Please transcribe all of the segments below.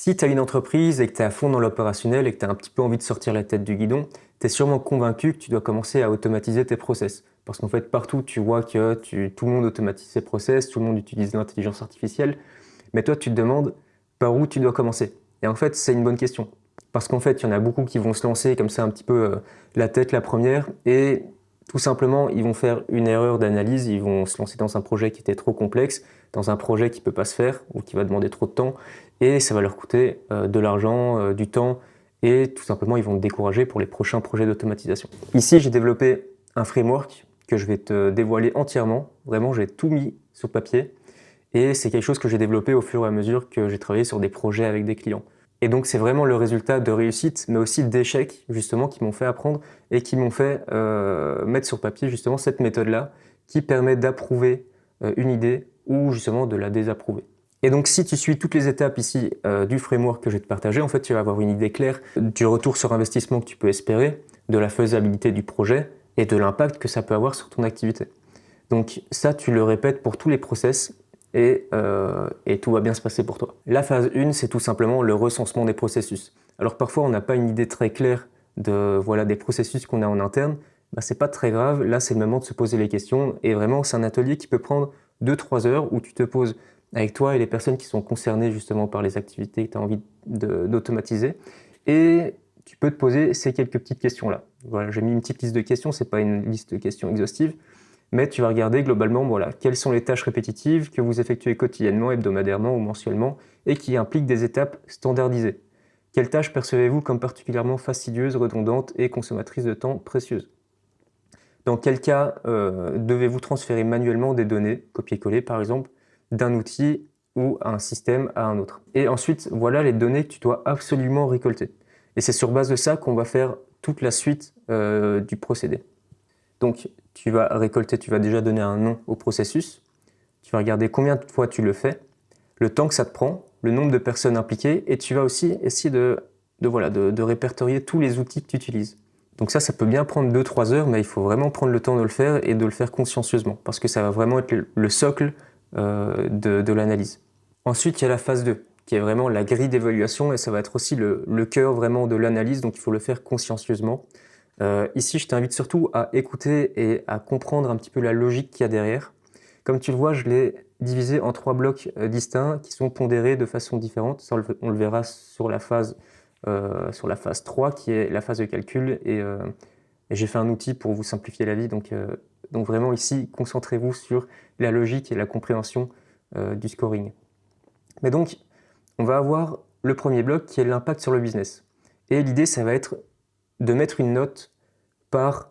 Si tu as une entreprise et que tu es à fond dans l'opérationnel et que tu as un petit peu envie de sortir la tête du guidon, tu es sûrement convaincu que tu dois commencer à automatiser tes process. Parce qu'en fait, partout, tu vois que tout le monde automatise ses process, tout le monde utilise l'intelligence artificielle, mais toi, tu te demandes par où tu dois commencer. Et en fait, c'est une bonne question. Parce qu'en fait, il y en a beaucoup qui vont se lancer comme ça un petit peu la tête la première et tout simplement, ils vont faire une erreur d'analyse, ils vont se lancer dans un projet qui était trop complexe, dans un projet qui ne peut pas se faire ou qui va demander trop de temps et ça va leur coûter de l'argent, du temps et tout simplement, ils vont te décourager pour les prochains projets d'automatisation. Ici, j'ai développé un framework que je vais te dévoiler entièrement. Vraiment, j'ai tout mis sur papier. Et c'est quelque chose que j'ai développé au fur et à mesure que j'ai travaillé sur des projets avec des clients. Et donc c'est vraiment le résultat de réussites, mais aussi d'échecs justement qui m'ont fait apprendre et qui m'ont fait mettre sur papier justement cette méthode-là qui permet d'approuver une idée ou justement de la désapprouver. Et donc si tu suis toutes les étapes ici du framework que je vais te partager, en fait tu vas avoir une idée claire du retour sur investissement que tu peux espérer, de la faisabilité du projet et de l'impact que ça peut avoir sur ton activité. Donc ça, tu le répètes pour tous les process et tout va bien se passer pour toi. La phase 1, c'est tout simplement le recensement des processus. Alors parfois, on n'a pas une idée très claire des processus qu'on a en interne. Bah, c'est pas très grave, là c'est le moment de se poser les questions et vraiment c'est un atelier qui peut prendre 2-3 heures où tu te poses avec toi et les personnes qui sont concernées justement par les activités que tu as envie d'automatiser et tu peux te poser ces quelques petites questions-là. Voilà, j'ai mis une petite liste de questions, c'est pas une liste de questions exhaustive, mais tu vas regarder globalement quelles sont les tâches répétitives que vous effectuez quotidiennement, hebdomadairement ou mensuellement et qui impliquent des étapes standardisées. Quelles tâches percevez-vous comme particulièrement fastidieuses, redondantes et consommatrices de temps précieuses? Dans quel cas devez-vous transférer manuellement des données, copier-coller par exemple, d'un outil ou un système à un autre? Et ensuite, voilà les données que tu dois absolument récolter. Et c'est sur base de ça qu'on va faire toute la suite du procédé. Donc, tu vas récolter, tu vas déjà donner un nom au processus, tu vas regarder combien de fois tu le fais, le temps que ça te prend, le nombre de personnes impliquées, et tu vas aussi essayer de répertorier tous les outils que tu utilises. Donc ça peut bien prendre 2-3 heures, mais il faut vraiment prendre le temps de le faire et de le faire consciencieusement, parce que ça va vraiment être le socle de l'analyse. Ensuite, il y a la phase 2, qui est vraiment la grille d'évaluation, et ça va être aussi le cœur vraiment de l'analyse, donc il faut le faire consciencieusement. Ici, je t'invite surtout à écouter et à comprendre un petit peu la logique qu'il y a derrière. Comme tu le vois, je l'ai divisé en 3 blocs distincts qui sont pondérés de façon différente. Ça, on le verra sur la phase 3, qui est la phase de calcul. Et j'ai fait un outil pour vous simplifier la vie. Donc vraiment ici, concentrez-vous sur la logique et la compréhension du scoring. Mais donc, on va avoir le premier bloc qui est l'impact sur le business. Et l'idée, ça va être de mettre une note par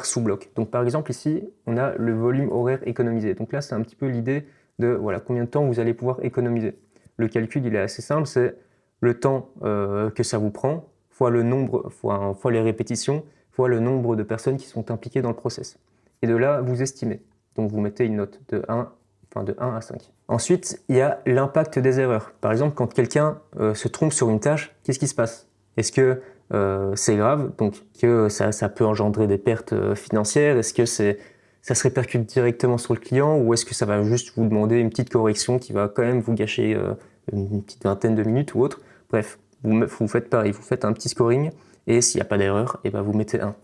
sous-bloc. Donc par exemple ici, on a le volume horaire économisé. Donc là, c'est un petit peu l'idée de combien de temps vous allez pouvoir économiser. Le calcul, il est assez simple, c'est le temps que ça vous prend, fois le nombre, fois les répétitions, fois le nombre de personnes qui sont impliquées dans le process. Et de là, vous estimez. Donc vous mettez une note de 1 à 5. Ensuite, il y a l'impact des erreurs. Par exemple, quand quelqu'un se trompe sur une tâche, qu'est-ce qui se passe? Est-ce que c'est grave, donc que ça peut engendrer des pertes financières? Est-ce que ça se répercute directement sur le client ou est-ce que ça va juste vous demander une petite correction qui va quand même vous gâcher une petite vingtaine de minutes ou autre? Bref, vous faites pareil, vous faites un petit scoring et s'il n'y a pas d'erreur, et ben vous mettez 1.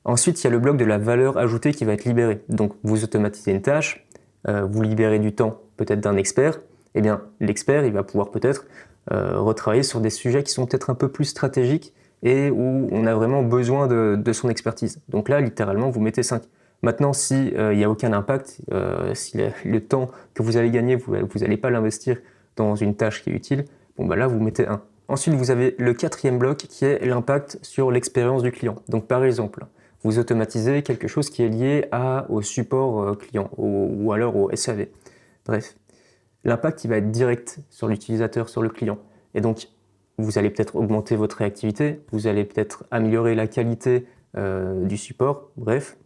Ensuite, il y a le bloc de la valeur ajoutée qui va être libéré. Donc vous automatisez une tâche, vous libérez du temps peut-être d'un expert, et bien l'expert il va pouvoir peut-être retravailler sur des sujets qui sont peut-être un peu plus stratégiques et où on a vraiment besoin de son expertise. Donc là, littéralement, vous mettez 5. Maintenant, s'il n'y a aucun impact, si le temps que vous allez gagner, vous n'allez pas l'investir dans une tâche qui est utile, bon bah là, vous mettez 1. Ensuite, vous avez le 4e bloc qui est l'impact sur l'expérience du client. Donc par exemple, vous automatisez quelque chose qui est lié au support client ou alors au SAV. Bref, l'impact il va être direct sur l'utilisateur, sur le client. Et donc, vous allez peut-être augmenter votre réactivité, vous allez peut-être améliorer la qualité du support, bref,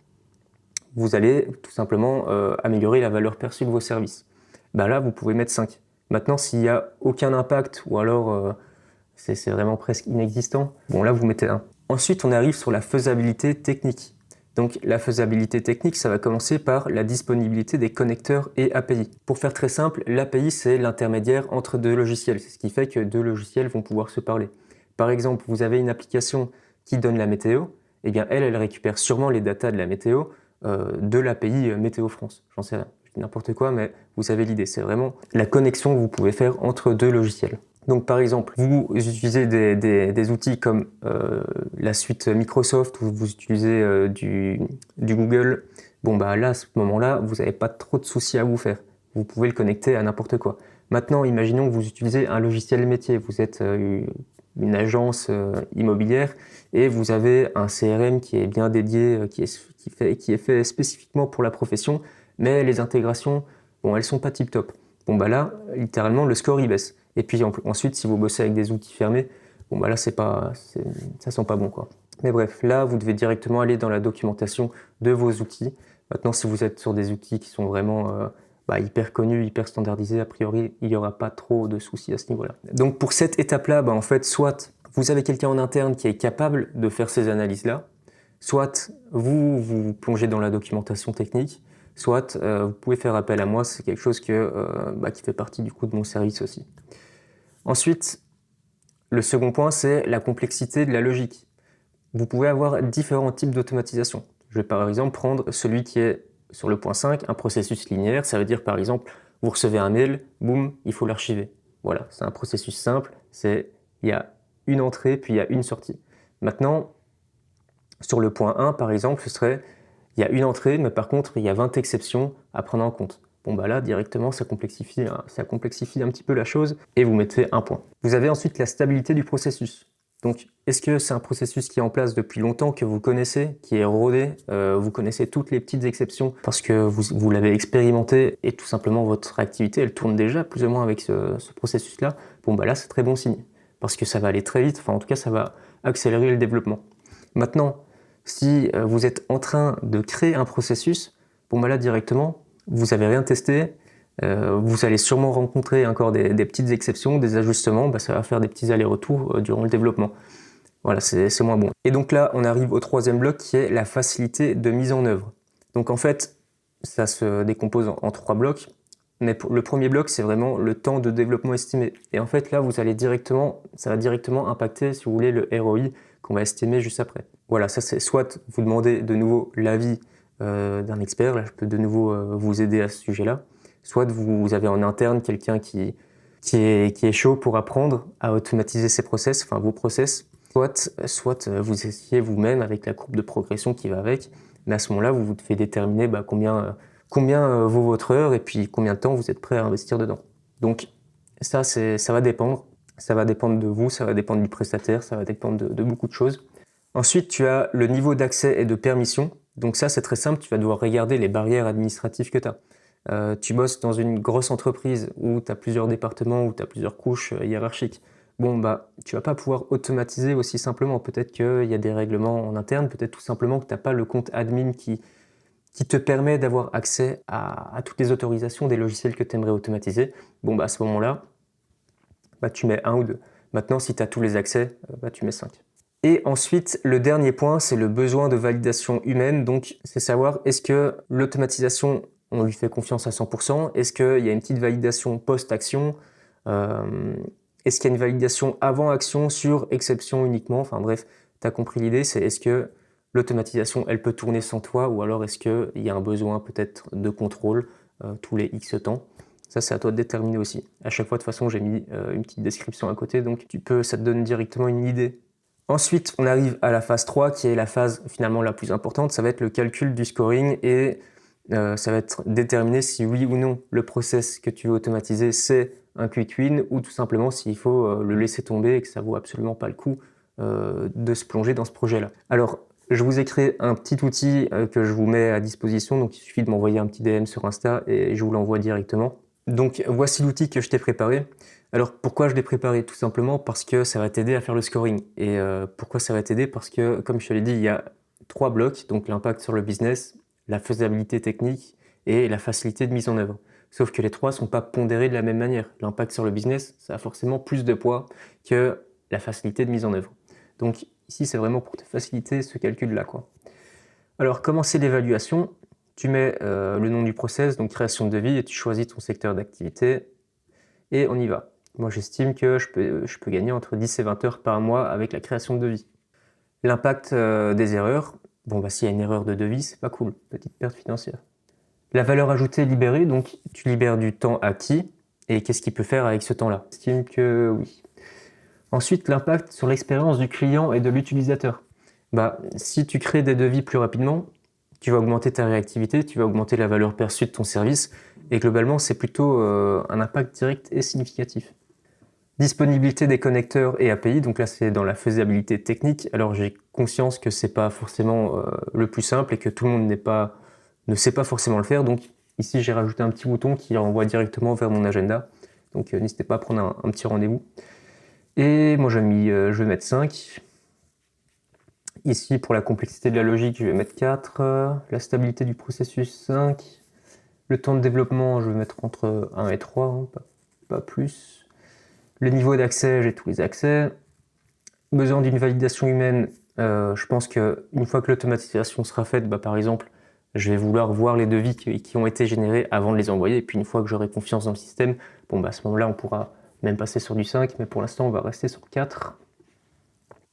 vous allez tout simplement améliorer la valeur perçue de vos services. Ben là, vous pouvez mettre 5. Maintenant, s'il n'y a aucun impact ou alors c'est vraiment presque inexistant, bon là, vous mettez 1. Ensuite, on arrive sur la faisabilité technique. Donc la faisabilité technique, ça va commencer par la disponibilité des connecteurs et API. Pour faire très simple, l'API c'est l'intermédiaire entre deux logiciels, c'est ce qui fait que deux logiciels vont pouvoir se parler. Par exemple, vous avez une application qui donne la météo, eh bien elle récupère sûrement les datas de la météo de l'API Météo France. J'en sais rien, je dis n'importe quoi, mais vous avez l'idée, c'est vraiment la connexion que vous pouvez faire entre deux logiciels. Donc par exemple, vous utilisez des outils comme la suite Microsoft ou vous utilisez du Google, bon bah là, à ce moment-là, vous n'avez pas trop de soucis à vous faire. Vous pouvez le connecter à n'importe quoi. Maintenant, imaginons que vous utilisez un logiciel métier, vous êtes une agence immobilière et vous avez un CRM qui est bien dédié, qui est fait spécifiquement pour la profession, mais les intégrations, bon, elles sont pas tip-top. Bon bah là, littéralement, le score il baisse. Et puis ensuite, si vous bossez avec des outils fermés, bon bah là, ça sent pas bon quoi. Mais bref, là, vous devez directement aller dans la documentation de vos outils. Maintenant, si vous êtes sur des outils qui sont vraiment hyper connus, hyper standardisés, a priori, il n'y aura pas trop de soucis à ce niveau-là. Donc pour cette étape-là, en fait, soit vous avez quelqu'un en interne qui est capable de faire ces analyses-là, soit vous plongez dans la documentation technique, soit vous pouvez faire appel à moi, c'est quelque chose qui fait partie du coup de mon service aussi. Ensuite, le second point, c'est la complexité de la logique. Vous pouvez avoir différents types d'automatisation. Je vais par exemple prendre celui qui est sur le point 5, un processus linéaire. Ça veut dire par exemple, vous recevez un mail, boum, il faut l'archiver. Voilà, c'est un processus simple, il y a une entrée puis il y a une sortie. Maintenant, sur le point 1 par exemple, ce serait, il y a une entrée, mais par contre, il y a 20 exceptions à prendre en compte. Bon bah là, directement, ça complexifie un petit peu la chose et vous mettez un point. Vous avez ensuite la stabilité du processus. Donc, est-ce que c'est un processus qui est en place depuis longtemps, que vous connaissez, qui est rodé, vous connaissez toutes les petites exceptions parce que vous l'avez expérimenté et tout simplement votre activité, elle tourne déjà plus ou moins avec ce processus-là. Bon bah là, c'est très bon signe parce que ça va aller très vite, enfin en tout cas, ça va accélérer le développement. Maintenant, si vous êtes en train de créer un processus, bon bah là directement, vous n'avez rien testé, vous allez sûrement rencontrer encore des petites exceptions, des ajustements, ça va faire des petits allers-retours durant le développement. Voilà, c'est moins bon. Et donc là, on arrive au troisième bloc qui est la facilité de mise en œuvre. Donc en fait, ça se décompose en trois blocs, mais le premier bloc, c'est vraiment le temps de développement estimé. Et en fait, là, ça va directement impacter, si vous voulez, le ROI qu'on va estimer juste après. Voilà, ça c'est soit vous demandez de nouveau l'avis d'un expert, là je peux de nouveau vous aider à ce sujet-là, soit vous avez en interne quelqu'un qui est chaud pour apprendre à automatiser ses process, enfin vos process, soit vous essayez vous-même avec la courbe de progression qui va avec, mais à ce moment-là, vous devez déterminer combien vaut votre heure et puis combien de temps vous êtes prêt à investir dedans. Donc ça va dépendre. Ça va dépendre de vous, ça va dépendre du prestataire, ça va dépendre de beaucoup de choses. Ensuite, tu as le niveau d'accès et de permission. Donc ça, c'est très simple, tu vas devoir regarder les barrières administratives que tu as. Tu bosses dans une grosse entreprise où tu as plusieurs départements, où tu as plusieurs couches hiérarchiques. Bon, tu vas pas pouvoir automatiser aussi simplement. Peut-être qu'il y a des règlements en interne, peut-être tout simplement que tu n'as pas le compte admin qui te permet d'avoir accès à toutes les autorisations des logiciels que tu aimerais automatiser. Bon, à ce moment-là, tu mets 1 ou 2. Maintenant, si tu as tous les accès, tu mets 5. Et ensuite, le dernier point, c'est le besoin de validation humaine. Donc, c'est savoir, est-ce que l'automatisation, on lui fait confiance à 100%? Est-ce qu'il y a une petite validation post-action? Est-ce qu'il y a une validation avant action sur exception uniquement? Enfin bref, tu as compris l'idée, c'est est-ce que l'automatisation, elle peut tourner sans toi, ou alors est-ce qu'il y a un besoin peut-être de contrôle tous les X temps? Ça, c'est à toi de déterminer aussi. À chaque fois, de toute façon, j'ai mis une petite description à côté, donc ça te donne directement une idée. Ensuite, on arrive à la phase 3, qui est la phase finalement la plus importante. Ça va être le calcul du scoring et ça va être déterminer si oui ou non le process que tu veux automatiser, c'est un quick win ou tout simplement s'il faut le laisser tomber et que ça vaut absolument pas le coup de se plonger dans ce projet-là. Alors, je vous ai créé un petit outil que je vous mets à disposition, donc il suffit de m'envoyer un petit DM sur Insta et je vous l'envoie directement. Donc voici l'outil que je t'ai préparé. Alors pourquoi je l'ai préparé? Tout simplement parce que ça va t'aider à faire le scoring. Et pourquoi ça va t'aider? Parce que, comme je te l'ai dit, il y a 3 blocs, donc l'impact sur le business, la faisabilité technique et la facilité de mise en œuvre. Sauf que les 3 ne sont pas pondérés de la même manière. L'impact sur le business, ça a forcément plus de poids que la facilité de mise en œuvre. Donc ici, c'est vraiment pour te faciliter ce calcul-là, quoi. Alors, commencer l'évaluation, tu mets le nom du process, donc création de devis, et tu choisis ton secteur d'activité, et on y va. Moi, j'estime que je peux gagner entre 10 et 20 heures par mois avec la création de devis. L'impact des erreurs, bon, bah, s'il y a une erreur de devis, c'est pas cool, petite perte financière. La valeur ajoutée libérée, donc tu libères du temps acquis, et qu'est-ce qu'il peut faire avec ce temps-là? J'estime que oui. Ensuite, l'impact sur l'expérience du client et de l'utilisateur. Bah, si tu crées des devis plus rapidement, tu vas augmenter ta réactivité, tu vas augmenter la valeur perçue de ton service, et globalement, c'est plutôt un impact direct et significatif. Disponibilité des connecteurs et API, donc là c'est dans la faisabilité technique. Alors j'ai conscience que c'est pas forcément le plus simple et que tout le monde ne sait pas forcément le faire. Donc ici j'ai rajouté un petit bouton qui renvoie directement vers mon agenda. Donc n'hésitez pas à prendre un petit rendez-vous. Et moi je vais mettre 5. Ici pour la complexité de la logique je vais mettre 4. La stabilité du processus 5. Le temps de développement je vais mettre entre 1 et 3, hein, pas plus. Le niveau d'accès, j'ai tous les accès. Besoin d'une validation humaine, je pense qu'une fois que l'automatisation sera faite, bah, par exemple, je vais vouloir voir les devis qui ont été générés avant de les envoyer. Et puis une fois que j'aurai confiance dans le système, bon, bah, à ce moment-là, on pourra même passer sur du 5, mais pour l'instant, on va rester sur 4.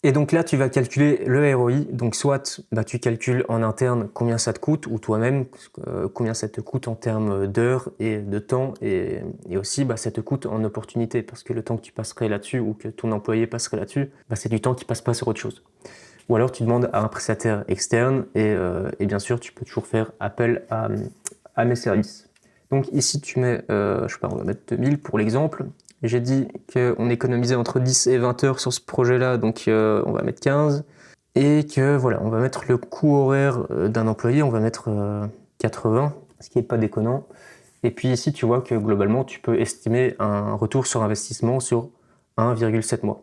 Et donc là, tu vas calculer le ROI. Donc soit bah, tu calcules en interne combien ça te coûte, ou toi-même combien ça te coûte en termes d'heures et de temps, et aussi bah, ça te coûte en opportunité, parce que le temps que tu passerais là-dessus ou que ton employé passerait là-dessus, bah, c'est du temps qui passe pas sur autre chose. Ou alors tu demandes à un prestataire externe, et bien sûr tu peux toujours faire appel à mes services. Donc ici tu mets, je sais pas, on va mettre 2000 pour l'exemple. J'ai dit qu'on économisait entre 10 et 20 heures sur ce projet-là, donc on va mettre 15. Et que voilà, on va mettre le coût horaire d'un employé, on va mettre 80, ce qui n'est pas déconnant. Et puis ici, tu vois que globalement, tu peux estimer un retour sur investissement sur 1,7 mois.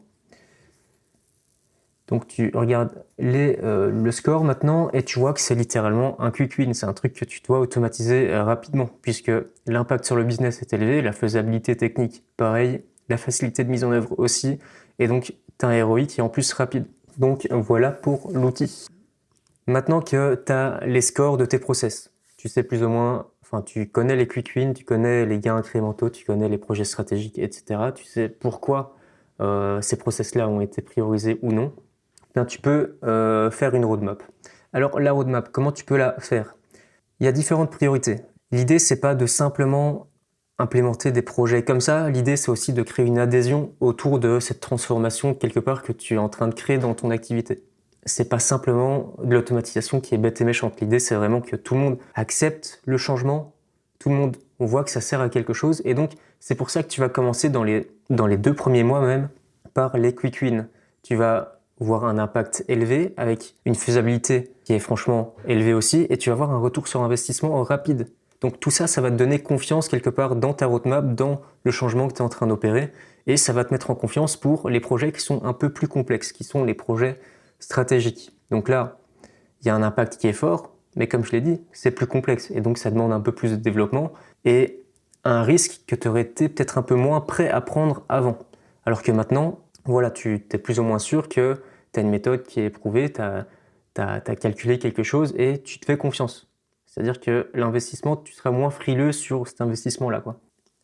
Donc tu regardes le score maintenant et tu vois que c'est littéralement un quick win. C'est un truc que tu dois automatiser rapidement puisque l'impact sur le business est élevé, la faisabilité technique pareil, la facilité de mise en œuvre aussi, et donc tu as un ROI qui est en plus rapide. Donc voilà pour l'outil. Maintenant que tu as les scores de tes process, tu sais plus ou moins, enfin tu connais les quick wins, tu connais les gains incrémentaux, tu connais les projets stratégiques, etc. Tu sais pourquoi ces process-là ont été priorisés ou non. Bien, tu peux faire une roadmap. Alors la roadmap, comment tu peux la faire? Il y a différentes priorités. L'idée, c'est pas de simplement implémenter des projets comme ça. L'idée, c'est aussi de créer une adhésion autour de cette transformation quelque part que tu es en train de créer dans ton activité. C'est pas simplement de l'automatisation qui est bête et méchante. L'idée, c'est vraiment que tout le monde accepte le changement. Tout le monde, on voit que ça sert à quelque chose. Et donc, c'est pour ça que tu vas commencer dans les 2 premiers mois même par les quick wins. Tu vas voir un impact élevé avec une faisabilité qui est franchement élevée aussi, et tu vas avoir un retour sur investissement rapide. Donc tout ça, ça va te donner confiance quelque part dans ta roadmap, dans le changement que tu es en train d'opérer, et ça va te mettre en confiance pour les projets qui sont un peu plus complexes, qui sont les projets stratégiques. Donc là, il y a un impact qui est fort, mais comme je l'ai dit, c'est plus complexe, et donc ça demande un peu plus de développement, et un risque que tu aurais été peut-être un peu moins prêt à prendre avant. Alors que maintenant, voilà, tu es plus ou moins sûr que tu as une méthode qui est éprouvée, tu as calculé quelque chose et tu te fais confiance. C'est-à-dire que l'investissement, tu seras moins frileux sur cet investissement-là, quoi.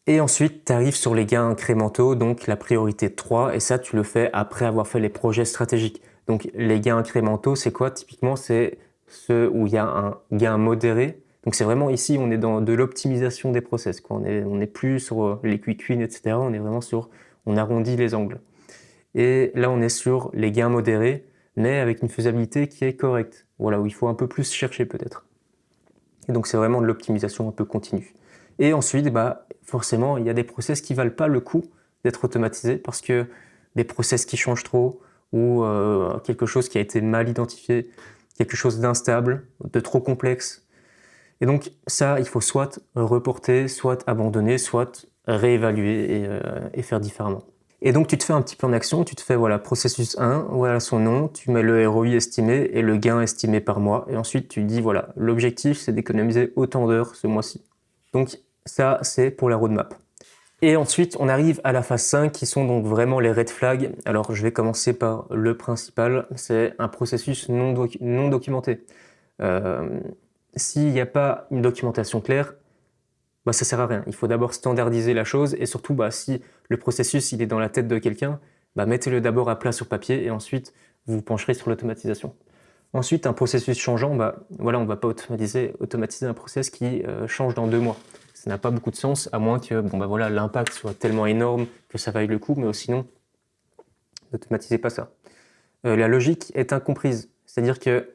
Et ensuite, tu arrives sur les gains incrémentaux, donc la priorité 3, et ça, tu le fais après avoir fait les projets stratégiques. Donc les gains incrémentaux, c'est quoi? Typiquement, c'est ceux où il y a un gain modéré. Donc c'est vraiment ici, on est dans de l'optimisation des process, quoi. On est plus sur les quick wins, etc. On est vraiment sur, on arrondit les angles. Et là, on est sur les gains modérés, mais avec une faisabilité qui est correcte. Voilà, où il faut un peu plus chercher peut-être. Et donc, c'est vraiment de l'optimisation un peu continue. Et ensuite, bah, forcément, il y a des process qui ne valent pas le coup d'être automatisés parce que des process qui changent trop ou quelque chose qui a été mal identifié, quelque chose d'instable, de trop complexe. Et donc, ça, il faut soit reporter, soit abandonner, soit réévaluer et faire différemment. Et donc, tu te fais un petit plan d'action, tu te fais, voilà, processus 1, voilà son nom, tu mets le ROI estimé et le gain estimé par mois. Et ensuite, tu dis, voilà, l'objectif, c'est d'économiser autant d'heures ce mois-ci. Donc, ça, c'est pour la roadmap. Et ensuite, on arrive à la phase 5, qui sont donc vraiment les red flags. Alors, je vais commencer par le principal, c'est un processus non documenté. S'il n'y a pas une documentation claire, bah, ça sert à rien. Il faut d'abord standardiser la chose et surtout, bah, si le processus il est dans la tête de quelqu'un, bah, mettez-le d'abord à plat sur papier et ensuite vous vous pencherez sur l'automatisation. Ensuite, un processus changeant, bah, voilà, on ne va pas automatiser un process qui change dans 2 mois. Ça n'a pas beaucoup de sens, à moins que bon, bah, voilà, l'impact soit tellement énorme que ça vaille le coup, mais sinon, n'automatisez pas ça. La logique est incomprise, c'est-à-dire que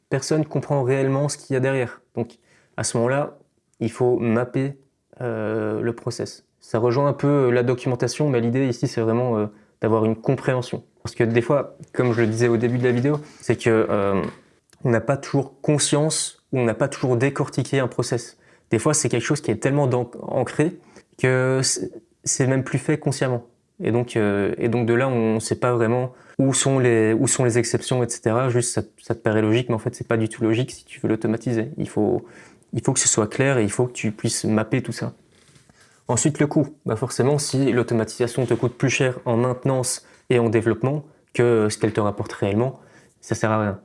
personne ne comprend réellement ce qu'il y a derrière. Donc, à ce moment-là, il faut mapper le process. Ça rejoint un peu la documentation, mais l'idée ici, c'est vraiment d'avoir une compréhension. Parce que des fois, comme je le disais au début de la vidéo, c'est que on n'a pas toujours conscience ou on n'a pas toujours décortiqué un process. Des fois, c'est quelque chose qui est tellement ancré que c'est même plus fait consciemment. Et donc de là, on ne sait pas vraiment où sont les exceptions, etc. Juste, ça te paraît logique, mais en fait, c'est pas du tout logique si tu veux l'automatiser. Il faut que ce soit clair et il faut que tu puisses mapper tout ça. Ensuite, le coût. Bah forcément, si l'automatisation te coûte plus cher en maintenance et en développement que ce qu'elle te rapporte réellement, ça sert à rien.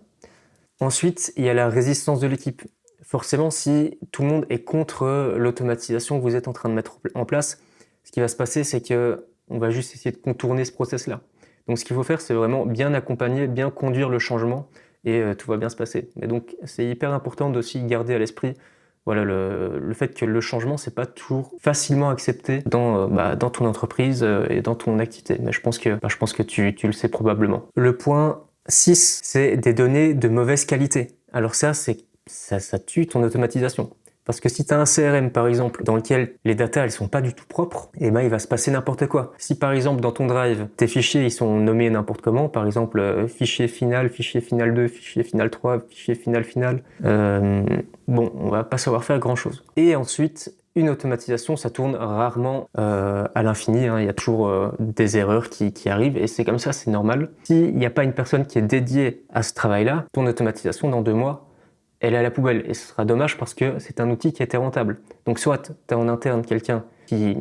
Ensuite, il y a la résistance de l'équipe. Forcément, si tout le monde est contre l'automatisation que vous êtes en train de mettre en place, ce qui va se passer, c'est qu'on va juste essayer de contourner ce process-là. Donc ce qu'il faut faire, c'est vraiment bien accompagner, bien conduire le changement et tout va bien se passer. Et donc c'est hyper important d'aussi garder à l'esprit voilà, le fait que le changement, c'est pas toujours facilement accepté dans ton entreprise et dans ton activité. Mais je pense que tu le sais probablement. Le point 6, c'est des données de mauvaise qualité. Alors ça tue ton automatisation. Parce que si tu as un CRM, par exemple, dans lequel les datas, elles sont pas du tout propres, eh ben, il va se passer n'importe quoi. Si, par exemple, dans ton Drive, tes fichiers, ils sont nommés n'importe comment, par exemple, fichier final 2, fichier final 3, fichier final, bon, on va pas savoir faire grand-chose. Et ensuite, une automatisation, ça tourne rarement à l'infini, hein. Il y a toujours des erreurs qui arrivent, et c'est comme ça, c'est normal. S'il n'y a pas une personne qui est dédiée à ce travail-là, ton automatisation, dans 2 mois, elle est à la poubelle. Et ce sera dommage parce que c'est un outil qui était rentable. Donc soit tu as en interne quelqu'un qui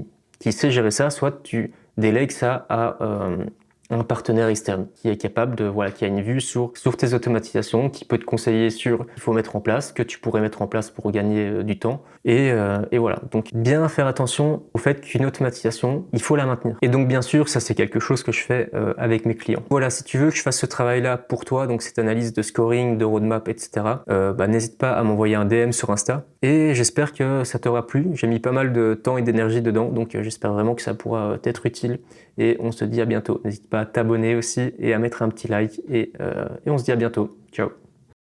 sait gérer ça, soit tu délègues ça à un partenaire externe qui est capable qui a une vue sur tes automatisations, qui peut te conseiller sur ce qu'il faut mettre en place, que tu pourrais mettre en place pour gagner du temps. Et voilà. Donc bien faire attention au fait qu'une automatisation, il faut la maintenir. Et donc bien sûr, ça c'est quelque chose que je fais avec mes clients. Voilà, si tu veux que je fasse ce travail-là pour toi, donc cette analyse de scoring, de roadmap, etc., n'hésite pas à m'envoyer un DM sur Insta. Et j'espère que ça t'aura plu. J'ai mis pas mal de temps et d'énergie dedans, donc j'espère vraiment que ça pourra t'être utile. Et on se dit à bientôt. N'hésite pas à t'abonner aussi et à mettre un petit like. Et on se dit à bientôt. Ciao.